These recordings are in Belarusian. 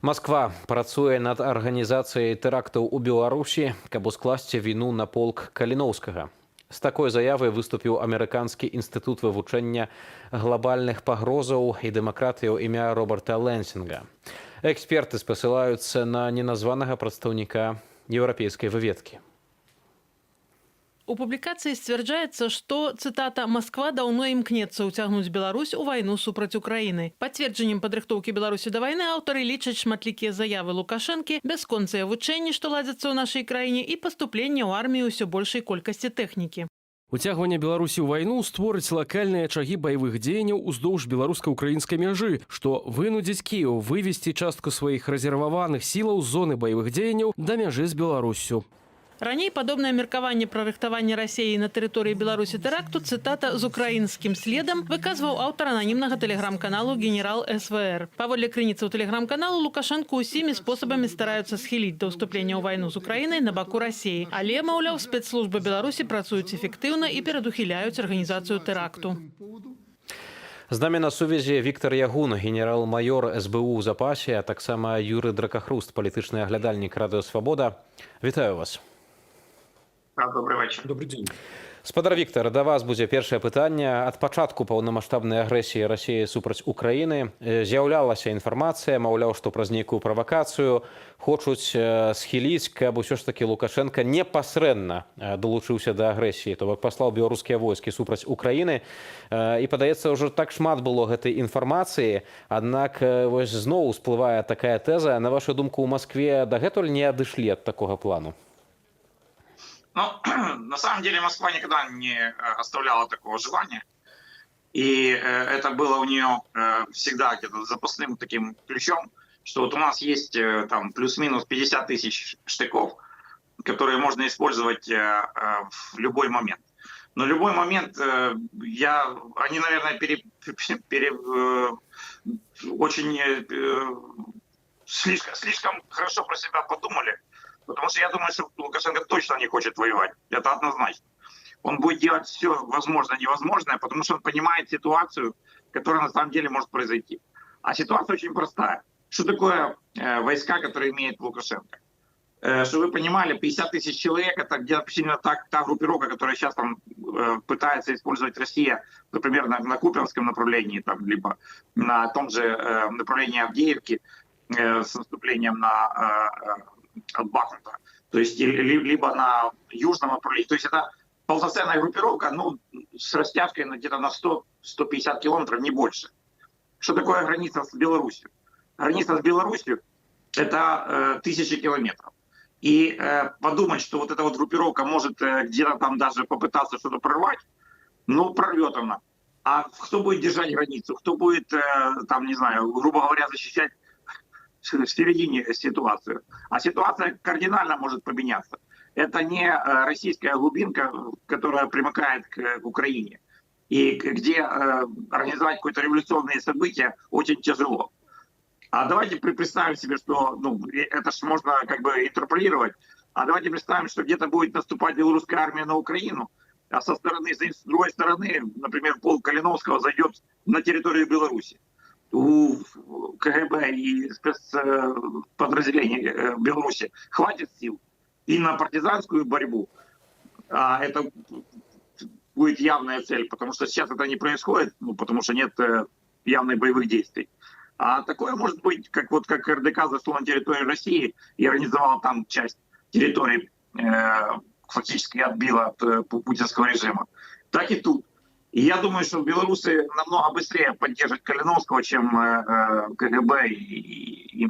Москва працуе над арганізацыяй тэрактаў у Беларусі, каб ускласці віну на полк Каліноўскага. З такой заявай выступіў амерыканскі інстытут вывучэння глобальных пагрозаў і дэмакратыяў імя Роберта Лэнсінга. Эксперты спасылаюцца на неназванага прадстаўніка еўрапейскай выведкі. У публікацыі сцвярджаецца, што, цытата, «Москва даўно імкнецца ўцягнуць Беларусь у вайну супраць Украіны». Пацверджаннем падрыхтоўкі Беларусі да вайны аўтары лічаць шматлікія заявы Лукашэнкі, бясконцыя вучэнні, што ладзяцца ў нашай краіне, і паступленне ў армію ўсё большай колькасці тэхнікі. Уцягванне Беларусі ў вайну створыць лакальныя ачагі баявых дзеянняў уздоўж беларуска-украінскай мяжы, што вынудзіць Кіеў вывесці частку сваіх рэзерваваных сілаў з зоны баявых дзеянняў да мяжы з Беларуссю. Раней падобнае меркаванне пра рыхтаванне Расіі на тэрыторыі Беларусі тэракту, цытата, з украінскім следам выказваў аўтар ананімнага тэлеграм-каналу генерал СВР. Паводле крыніцаў тэлеграм-каналу, Лукашэнку усімі спосабамі стараюцца схіліць да ўступлення ў вайну з Украінай на баку Расіі. Але, маўляў, спецслужбы Беларусі працуюць эфектыўна і перадухіляюць арганізацыю тэракту. З намі на сувязі Віктор Ягун, генерал-майор СБУ ў запасе, а таксама Юрый Дракахруст, палітычны аглядальнік Радыё Свабода. Вітаю вас. Добрый вечер. Добрый день. Спадар Віктор, да вас будзе першае пытанне. Ад пачатку паўнамаштабнай агрэсіі Расіі супраць Украіны з'яўлялася інфармацыя, маўляў, што праз нейкую правакацыю хочуць схіліць, каб усё ж такі Лукашенка непасрэдна далучыўся да агрэсіі, то бок паслаў беларускія войскі супраць Украіны. І, падаецца, ўжо так шмат было гэтай информации, аднак вось зноў усплывае такая тэза. На вашу думку, у Москве дагэтуль не адышлі ад такога плану? Ну, на самом деле Москва никогда не оставляла такого желания. И это было у нее всегда где-то запасным таким ключом, что вот у нас есть там плюс-минус 50 тысяч штыков, которые можно использовать в любой момент. Но любой момент они, наверное, очень слишком хорошо про себя подумали. Потому что я думаю, что Лукашенко точно не хочет воевать. Это однозначно. Он будет делать все возможное и невозможное, потому что он понимает ситуацию, которая на самом деле может произойти. А ситуация очень простая. Что такое войска, которые имеет Лукашенко? Чтобы вы понимали, 50 тысяч человек — это где-то примерно та группировка, которая сейчас там пытается использовать Россия, например, на Купянском направлении, там, либо на том же направлении Авдеевки с наступлением от Бахмута, то есть либо на южном направлении. То есть это полноценная группировка, ну, с растяжкой где-то на 100-150 километров, не больше. Что такое граница с Беларусью? Граница с Беларусью — это 1000 километров. И подумать, что вот эта вот группировка может где-то там даже попытаться что-то прорвать, ну, прорвет она. А кто будет держать границу? Кто будет, там, не знаю, грубо говоря, защищать в середине ситуацию? А ситуация кардинально может поменяться. Это не российская глубинка, которая примыкает к Украине, и где организовать какое-то революционное событие очень тяжело. А давайте представим себе, что, ну, это ж можно как бы интерполировать, а давайте представим, что где-то будет наступать белорусская армия на Украину, а с другой стороны, например, полк Калиновского зайдет на территорию Беларуси. У КГБ и спецподразделений Беларуси хватит сил и на партизанскую борьбу, а это будет явная цель, потому что сейчас это не происходит, ну, потому что нет явных боевых действий. А такое может быть, как РДК зашло на территорию России и организовала там часть территории, фактически отбила от путинского режима, так и тут. И я думаю, что белорусы намного быстрее поддержат Калиновского, чем КГБ и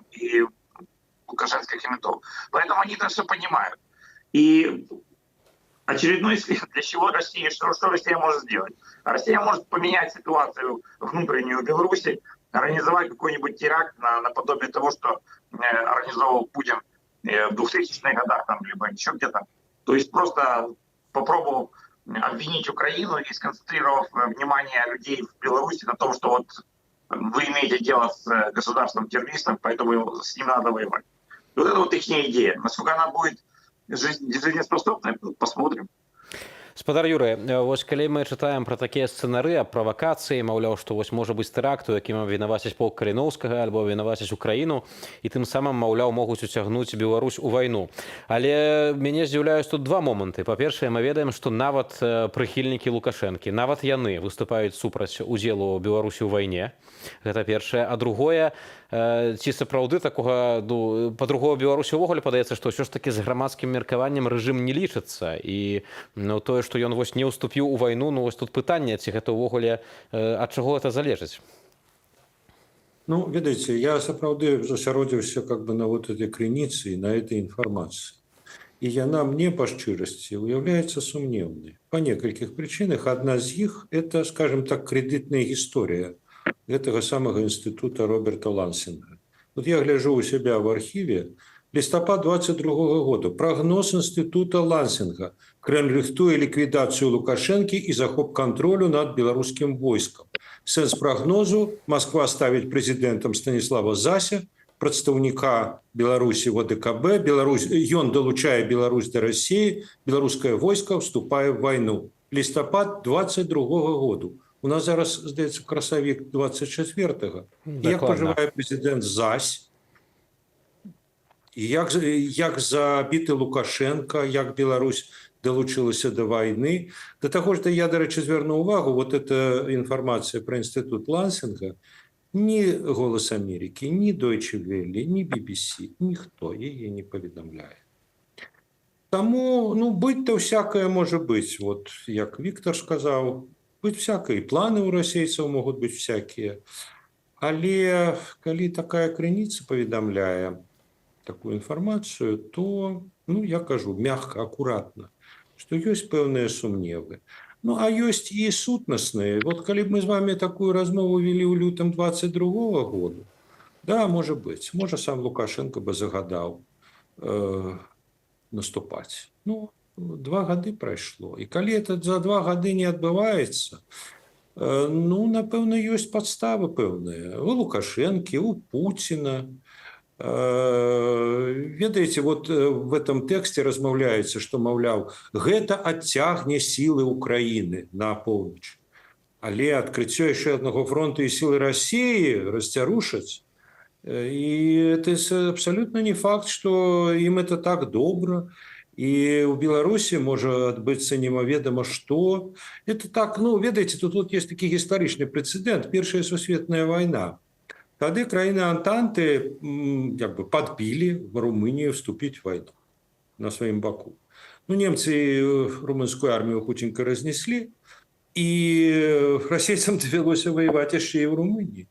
лукашенских ментов. Поэтому они это все понимают. И очередной след, для чего Россия, что Россия может сделать? Россия может поменять ситуацию внутреннюю в Беларуси, организовать какой-нибудь теракт наподобие того, что организовал Путин в 2000-х годах, там, либо еще где-то. То есть просто попробовал обвинить Украину и сконцентрировав внимание людей в Беларуси на том, что вот вы имеете дело с государством-террористом, поэтому с ним надо воевать. Вот это вот их идея. Насколько она будет жизнеспособной, посмотрим. Спадар Юры, вось калі мы чытаем пра такія сцэнары аб правакацыі, маўляў, што вось можа быць тэракт, у якім абвінавацяць полк Каліноўскага альбо абвінавацяць Украіну, і тым самым, маўляў, могуць уцягнуць Беларусь у вайну. Але мяне здзіўляюць тут два моманты. Па-першае, мы ведаем, што нават прыхільнікі Лукашэнкі, нават яны выступаюць супраць удзелу Беларусі ў вайне. Гэта першае. А другое, ці сапраўды такога, па-другое, Беларусі ўвогуле падаецца, што ўсё ж такі з грамадскім меркаваннем рэжым не лічыцца. І тое, што ён вось не ўступіў у вайну, вось тут пытанне, ці гэта ўвогуле ад чаго гэта залежыць? Ну, ведаеце, я сапраўды засяродзіўся как бы на вот этой крыніцы, на этой інфармацыі. І яна мне, па шчырасці, уяўляецца сумнеўнай. Па некалькіх прычынах. Адна з іх – это, скажем так, крэдытная гісторыя гэтага самага інстытута Роберта Лансінга. Вот я гляжу у себя в архіве, листопад 22 года, прогноз института Лансинга. Кремль рыхтуе ликвидацию Лукашенки и захоп контролю над белорусским войском. Сенс прогнозу: Москва ставит президентом Станислава Зася, представника Беларуси в ОДКБ, ён долучае Беларусь до России, белорусское войско вступает в войну. Листопад 22 года. У нас зараз, здаецца, красавік 24-го. Як поживає президент Зась? Як забіты Лукашенко, як Беларусь долучилася до войны. До того, что я, до речі, зверну увагу, вот эта информация про институт Лансинга, ни «Голос Америки», ни Deutsche Welle, ни BBC, ніхто її не повідомляє. Тому, ну, быть-то всякое може бути. Вот, як Віктор сказав, быть всякое. И планы у расейцев могут быть всякие. Але, коли такая крыніца повідомляє такую информацию, то, ну, я кажу, мягко, аккуратно, что есть пэўныя сумневы. Ну, а есть и сутнostные. Вот, коли б мы с вами такую размову вели у лютом 22 года, да, может быть, может, сам Лукашенко бы загадал наступать. Ну, 2 гады прайшло. И коли это за 2 гады не адбываецца, ну, напэўна, ёсць падставы пэўныя. У Лукашэнкі, у Путина. Ведаеце, вот в этом тексте размаўляецца, што, маўляў, гэта адцягне сілы Украіны на поўнач. Але адкрыццё яшчэ аднаго фронту і сілы России расцярушаць. І это абсолютно не факт, што ім это так добра. І ў Беларусі можа адбыцца немаведама што. Это так, ну, ведаеце, тут есть такі гістарычны прэцэдэнт, Першая сусветная вайна. Тады краіны Антанты як бы падбілі Румынію вступіць в вайну на сваім баку. Ну, немцы румынскую армію хутенька разнеслі, і расейцам давялося ваяваць яшчэ і ў Румыніі.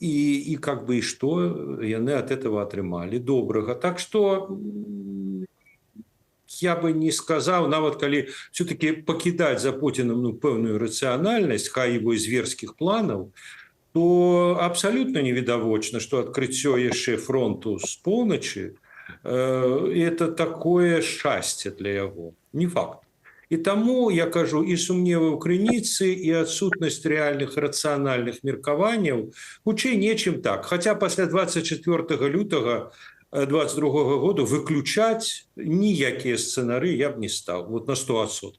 І как бы і што яны ад этого атрымалі добрага. Так што я бы не сказал, нават калі все-таки покидать за Путиным, ну, пэўную рацыянальнасць, хай его зверских планов, то абсолютно невідавочна, что открыццё яшчэ фронту с поўначы это такое шчасце для яго. Не факт. И тому, я кажу, и сумневы ў крыніцы, и адсутнасць реальных рацыянальных меркаванняў хутчэй нечым так. Хотя пасля 24 лютага 22 года выключать ніякія сцэнары я б не стал. Вот на 100%.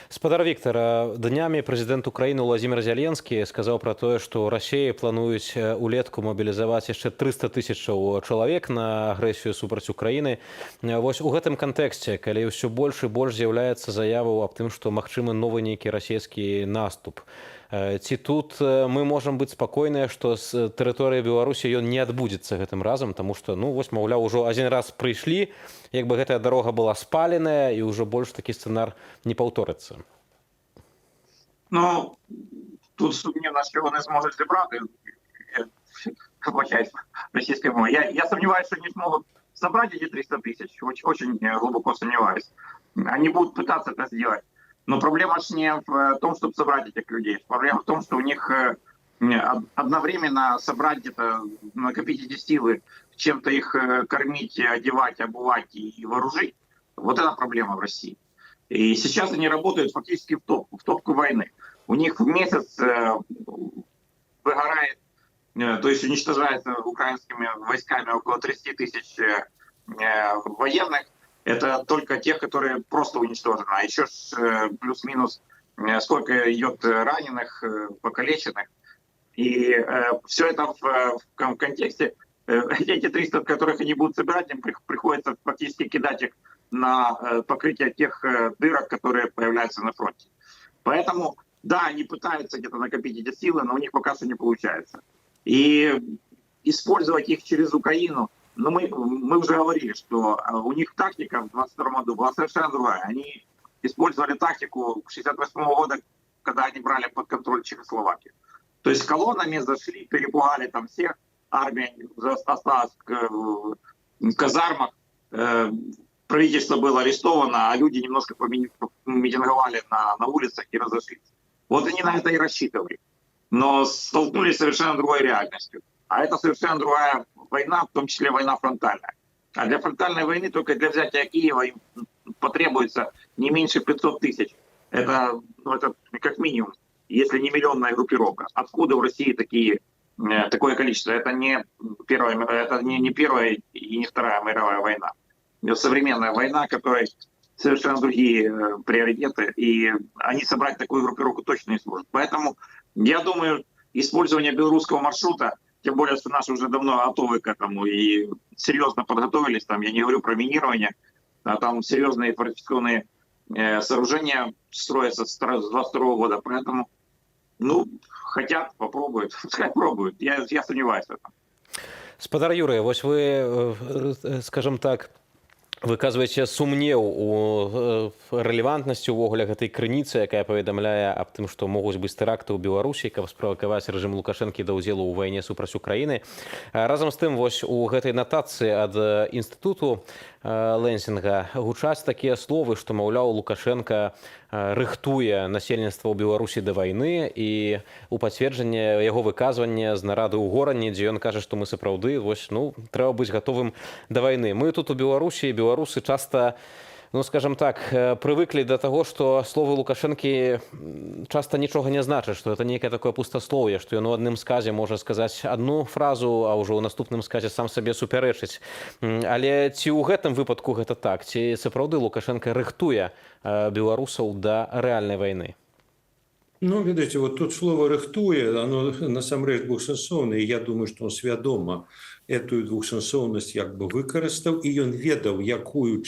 Спадар Віктор, днямі прэзідэнт Украіны Владзімір Зеленскі сказаў пра тое, што Расія плануюць улетку мабілізаваць яшчэ 300 000 чалавек на агрэсію супраць Украіны. Вось у гэтым кантэксце, калі ўсё больш і больш з'яўляецца заяваў аб тым, што магчымы новы нейкі расійскі наступ, ці тут мы можам быць спакойныя, што з тэрыторыі Беларусі ён не адбудзецца гэтым разам, таму што, ну, вось, маўляў, ужо адзін раз прыйшлі, як бы гэтая дарога была спаленая, і ўжо больш такі сцэнар не паўторыцца. Ну, тут сумнівно, що вони зможуть зібрати, російською мовою. Я сомневаюсь, что они смогут собрать эти 300 000, очень глубоко сомневаюсь. Они будут пытаться это сделать. Но проблема же не в том, чтобы собрать этих людей. Проблема в том, что у них одновременно собрать где-то, накопить эти силы, чем-то их кормить, одевать, обувать и вооружить. Вот это проблема в России. И сейчас они работают фактически в топку войны. У них в месяц выгорает, то есть уничтожается украинскими войсками около 30 000 военных. это только тех, которые просто уничтожены. А еще плюс-минус сколько идет раненых, покалеченных. И все это в контексте, эти 300, которых они будут собирать, им приходится фактически кидать их на покрытие тех дырок, которые появляются на фронте. Поэтому, да, они пытаются где-то накопить эти силы, но у них пока что не получается. И использовать их через Украину, ну, мы уже говорили, что у них тактика в 22 году была совершенно другая. Они использовали тактику 68 года, когда они брали под контроль Чехословакию. То есть колоннами зашли, перепугали там всех, армия осталась в казармах, правительство было арестовано, а люди немножко митинговали на улицах и разошлись. Вот они на это и рассчитывали. Но столкнулись с совершенно другой реальностью. А это совершенно другая война, в том числе война фронтальная. А для фронтальной войны, только для взятия Киева, им потребуется не меньше 500 тысяч. Это как минимум, если не миллионная группировка. Откуда в России такое количество? Это не первая и не вторая мировая война. Это современная война, которой совершенно другие приоритеты, и они собрать такую группировку точно не сможет. Поэтому я думаю, использование белорусского маршрута, тем более, что наши уже давно готовы к этому и серьезно подготовились, там я не говорю про минирование, а там серьезные фортификационные сооружения строятся с 22 года, поэтому, хотят, попробуют, пускай пробуют, я сомневаюсь в этом. Спадар Юрый, вось вы, скажем так, выказваеце сумнеў у рэлевантнасці ўвогуле гэтай крыніцы, якая паведамляе аб тым, што могуць быць тэракты ў Беларусі, каб справакаваць рэжым Лукашэнкі да ўдзелу ў вайне супраць Украіны. Разам з тым, вось у гэтай натацыі ад інстытуту Лэнсінга гучаць такія словы, што, маўляў, Лукашенко рыхтуе насельніцтва ў Беларусі да вайны, і у пацверджанне яго выказвання з нарады ў горані, дзе ён кажа, што мы сапраўды трэба быць гатовым да вайны. Мы тут у Беларусі, беларусы часто, скажем так, привыкли до того, что слово Лукашенки часто ничего не значит, что это некое такое пустословие, что он у одним сказе может сказать одну фразу, а уже у наступным сказе сам себе суперечить. Але ці у гэтым выпадку гэта так, ці сапраўды Лукашенко рыхтуе беларусаў да рэальнай войны? Видите, вот тут слово «рыхтуе», оно насамрэч двухсэнсоўнае, і я думаю, што он свядома эту двухсэнсоўнасць выкарыстаў, і ён ведаў, якую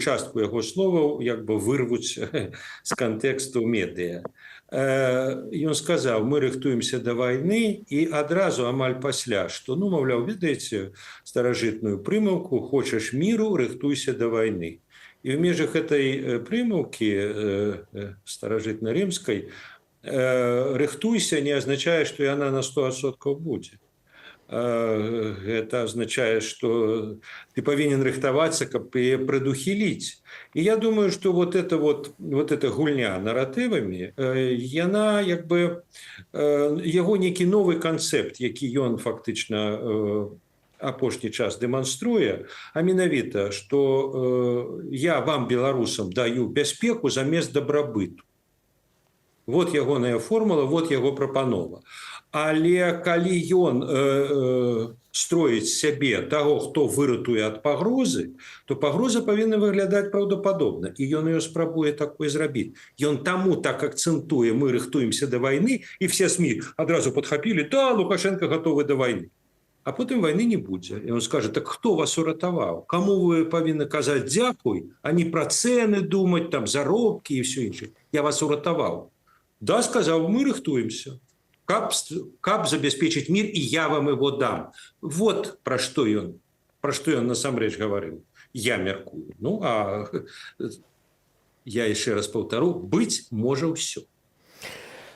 частку яго словаў вырвуць з кантэксту медыа. Ён сказаў: мы рыхтуемся да вайны, і адразу амаль пасля, што, маўляў, ведаеце старажытную прымаўку «хочаш міру, рыхтуйся да вайны». И в межах этой примулки старожитно-римской «рыхтуйся» не означает, что она на 100% будет. Это означает, что ты повинен рыхтоваться, как ее предухилить. И я думаю, что вот эта гульня нарративами, она его некий новый концепт, який он фактично апошні час дэманструе, а менавіта, што я вам, беларусам, даю бяспеку замест дабрабыту. Вот ягоная формула, вот яго прапанова. Але калі ён строіць сябе таго, хто выратуе ад пагрозы, то пагроза павінна выглядаць праўдападобна, і ён ее спрабуе такой зрабіць. Ён таму так акцэнтуе: мы рыхтуемся да вайны, і все СМИ адразу падхапілі: да, Лукашенко гатовы да вайны. А потым вайны не будзе. І он скажа: так хто вас уратаваў? Каму вы павінны казаць дзякуй, а не пра цэны думаць, там заробкі і ўсё іншае? Я вас уратаваў. Да, сказаў, мы рыхтуемся, каб забяспечыць мір, і я вам его дам. Вот пра што ён насамрэч гаварыў. Я мяркую. А я яшчэ раз паўтару: быць можа ўсё.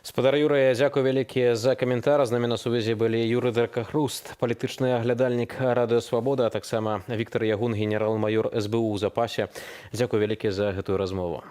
Спадар Юрый, дзякуй вялікі за каментар. З намі на сувязі былі Юрый Дракахруст, палітычны аглядальнік Радыё Свабода, а таксама Віктор Ягун, генерал-маёр СБУ ў запасе. Дзякуй вялікі за гэтую размову.